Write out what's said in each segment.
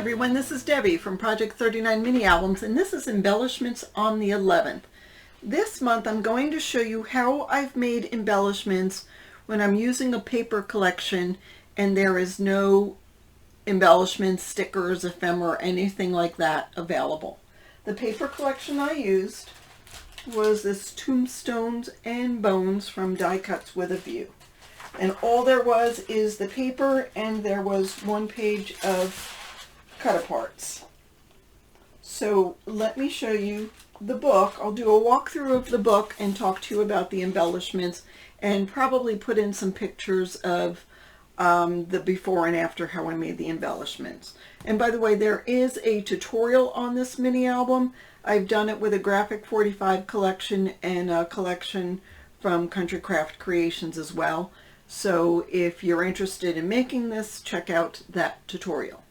everyone, this is Debbie from Project 39 Mini Albums, and this is Embellishments on the 11th. This month I'm going to show you how I've made embellishments when I'm using a paper collection and there is no embellishments, stickers, ephemera, anything like that available. The paper collection I used was this Tombstones and Bones from Die Cuts with a View. And all there was is the paper, and there was one page of cut-aparts. So let me show you the book. I'll do a walkthrough of the book and talk to you about the embellishments and probably put in some pictures of the before and after how I made the embellishments. And by the way, there is a tutorial on this mini album. I've done it with a Graphic 45 collection and a collection from Country Craft Creations as well. So if you're interested in making this, check out that tutorial.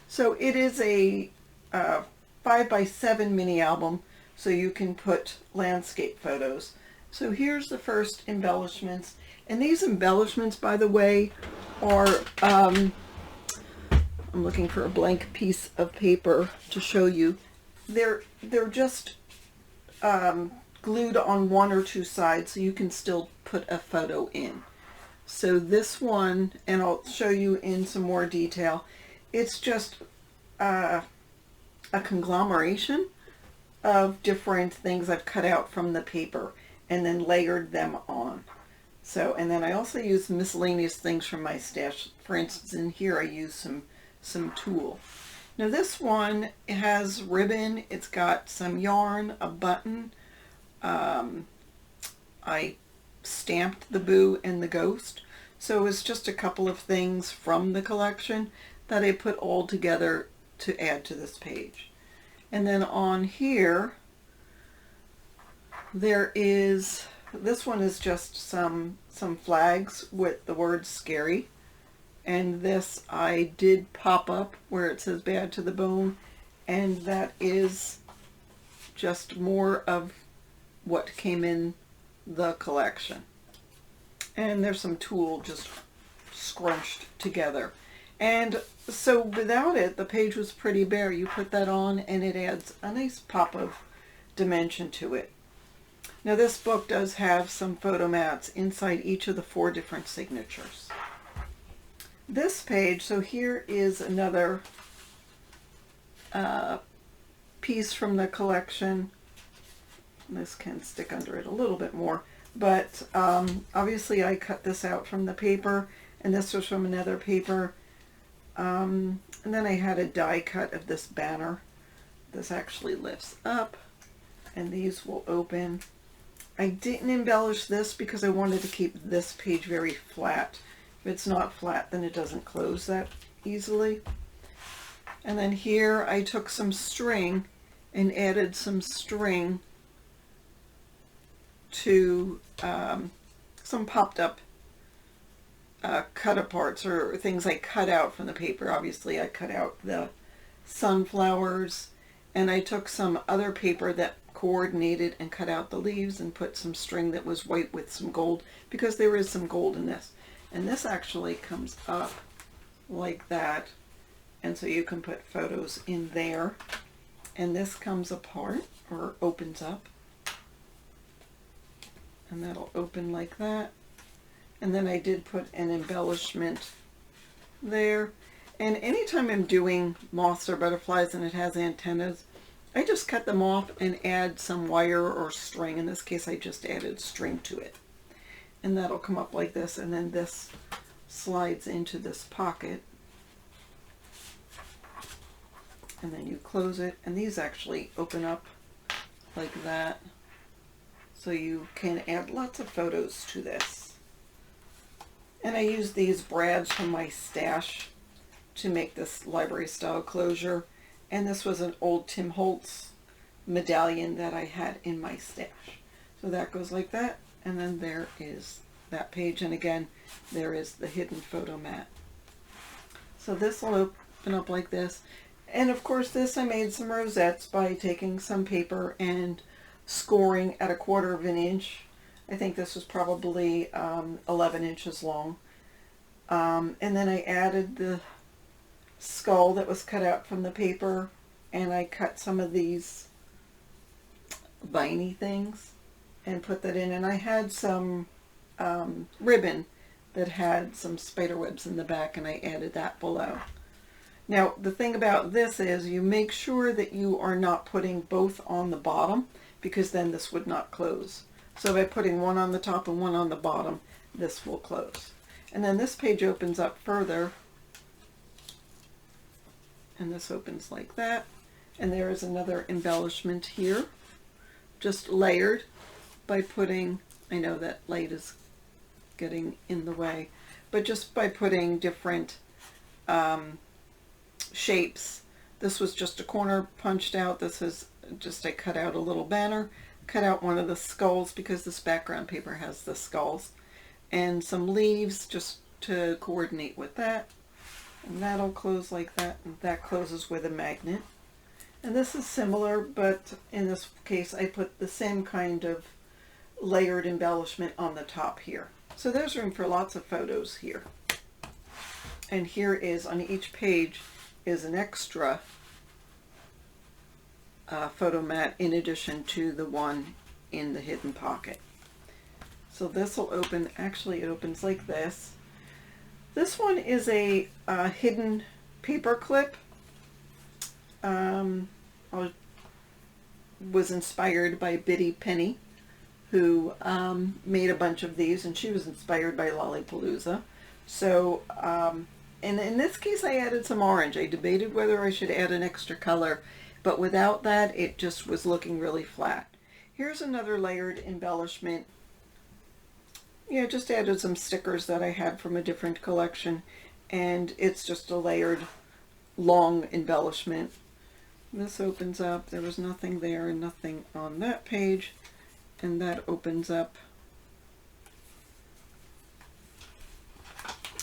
So it is a 5x7 mini album, so you can put landscape photos. So here's the first embellishments. And these embellishments, by the way, are, I'm looking for a blank piece of paper to show you. They're just glued on one or two sides, so you can still put a photo in. So this one, and I'll show you in some more detail, it's just a conglomeration of different things I've cut out from the paper and then layered them on. So, and then I also use miscellaneous things from my stash. For instance, in here I use some tulle. Now this one has ribbon, it's got some yarn, a button. I stamped the boo and the ghost. So it's just a couple of things from the collection that I put all together to add to this page. And then on here, there is, this one is just some flags with the word scary. And this I did pop up where it says bad to the bone, and that is just more of what came in the collection. And there's some tulle just scrunched together. And so without it, the page was pretty bare. You put that on and it adds a nice pop of dimension to it. Now this book does have some photo mats inside each of the 4 different signatures. This page, so here is another piece from the collection. This can stick under it a little bit more, but obviously I cut this out from the paper, and this was from another paper. And then I had a die cut of this banner. This actually lifts up, and these will open. I didn't embellish this because I wanted to keep this page very flat. If it's not flat, then it doesn't close that easily. And then here I took some string and added some string to some popped up cut aparts or things I cut out from the paper. Obviously I cut out the sunflowers, and I took some other paper that coordinated and cut out the leaves and put some string that was white with some gold, because there is some gold in this. And this actually comes up like that, and so you can put photos in there. And this comes apart or opens up, and that'll open like that. And then I did put an embellishment there. And anytime I'm doing moths or butterflies and it has antennas, I just cut them off and add some wire or string. In this case, I just added string to it. And that'll come up like this, and then this slides into this pocket. And then you close it, and these actually open up like that. So you can add lots of photos to this. And I used these brads from my stash to make this library style closure. And this was an old Tim Holtz medallion that I had in my stash. So that goes like that. And then there is that page. And again, there is the hidden photo mat. So this will open up like this. And of course this I made some rosettes by taking some paper and scoring at 1/4 of an inch. I think this was probably 11 inches long. And then I added the skull that was cut out from the paper, and I cut some of these viney things and put that in, and I had some ribbon that had some spider webs in the back, and I added that below. Now the thing about this is you make sure that you are not putting both on the bottom, because then this would not close. So by putting one on the top and one on the bottom, this will close. And then this page opens up further, and this opens like that, and there is another embellishment here, just layered by putting, I know that light is getting in the way, but just by putting different shapes. This was just a corner punched out. This is just, I cut out a little banner, cut out one of the skulls because this background paper has the skulls, and some leaves just to coordinate with that. And that'll close like that, and that closes with a magnet. And this is similar, but in this case I put the same kind of layered embellishment on the top here. So there's room for lots of photos here. And here is, on each page is an extra photo mat in addition to the one in the hidden pocket. So this will open, actually it opens like this. This one is a hidden paper clip. I was inspired by Biddy Penny, who made a bunch of these, and she was inspired by Lollapalooza. So, and in this case I added some orange. I debated whether I should add an extra color, but without that it just was looking really flat. Here's another layered embellishment. Yeah, just added some stickers that I had from a different collection, and it's just a layered long embellishment. This opens up. There was nothing there and nothing on that page, and that opens up.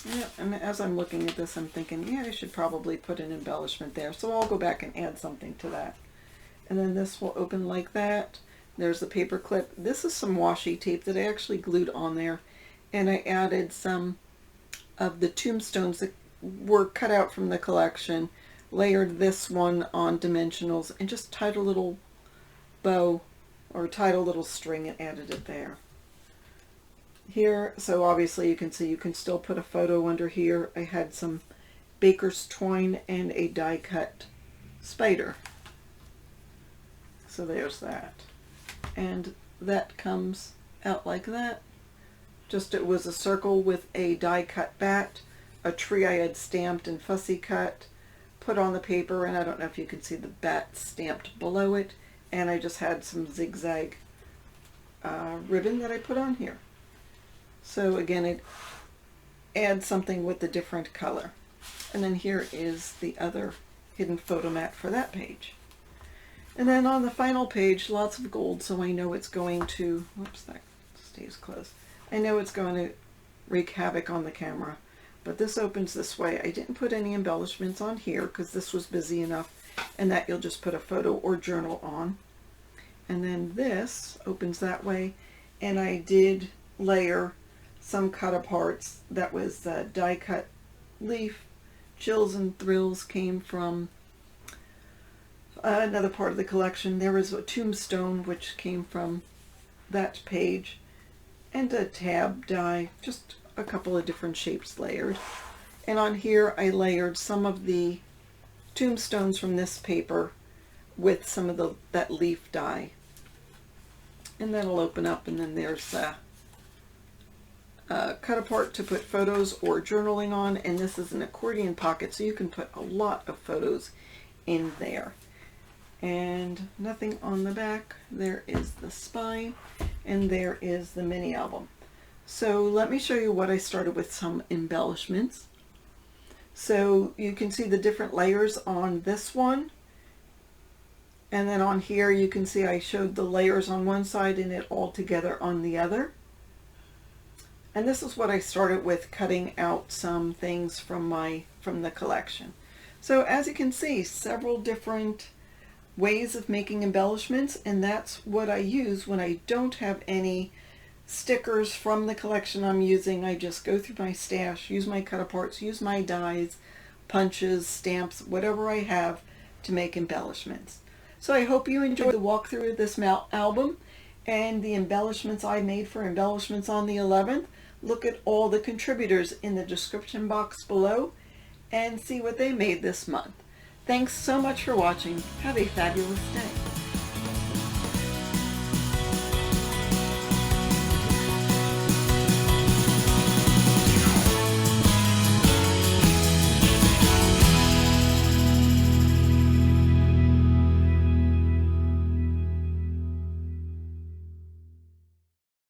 Yeah, and as I'm looking at this I'm thinking, yeah, I should probably put an embellishment there, so I'll go back and add something to that. And then this will open like that. There's the paper clip. This is some washi tape that I actually glued on there, and I added some of the tombstones that were cut out from the collection, layered this one on dimensionals, and just tied a little bow or tied a little string and added it there. Here, so obviously you can see you can still put a photo under here. I had some baker's twine and a die cut spider. So there's that. And that comes out like that. Just, it was a circle with a die cut bat, a tree I had stamped and fussy cut, put on the paper, and I don't know if you can see the bat stamped below it, and I just had some zigzag ribbon that I put on here. So again, it adds something with a different color. And then here is the other hidden photo mat for that page. And then on the final page, lots of gold, so I know it's going to, whoops, that stays closed. I know it's going to wreak havoc on the camera, but this opens this way. I didn't put any embellishments on here because this was busy enough, and that you'll just put a photo or journal on. And then this opens that way, and I did layer some cut aparts. That was the die cut leaf. Chills and Thrills came from another part of the collection. There was a tombstone which came from that page, and a tab die, just a couple of different shapes layered. And on here I layered some of the tombstones from this paper with some of that leaf die. And that'll open up, and then there's a cut apart to put photos or journaling on, and this is an accordion pocket, so you can put a lot of photos in there. And nothing on the back. There is the spine, and there is the mini album. So let me show you what I started with, some embellishments. So you can see the different layers on this one, and then on here you can see I showed the layers on one side and it all together on the other. And this is what I started with, cutting out some things from the collection. So as you can see, several different ways of making embellishments, and that's what I use when I don't have any stickers from the collection I'm using. I just go through my stash, use my cut aparts, use my dies, punches, stamps, whatever I have to make embellishments. So I hope you enjoyed the walkthrough of this album and the embellishments I made for Embellishments on the 11th. Look at all the contributors in the description box below and see what they made this month. Thanks so much for watching. Have a fabulous day.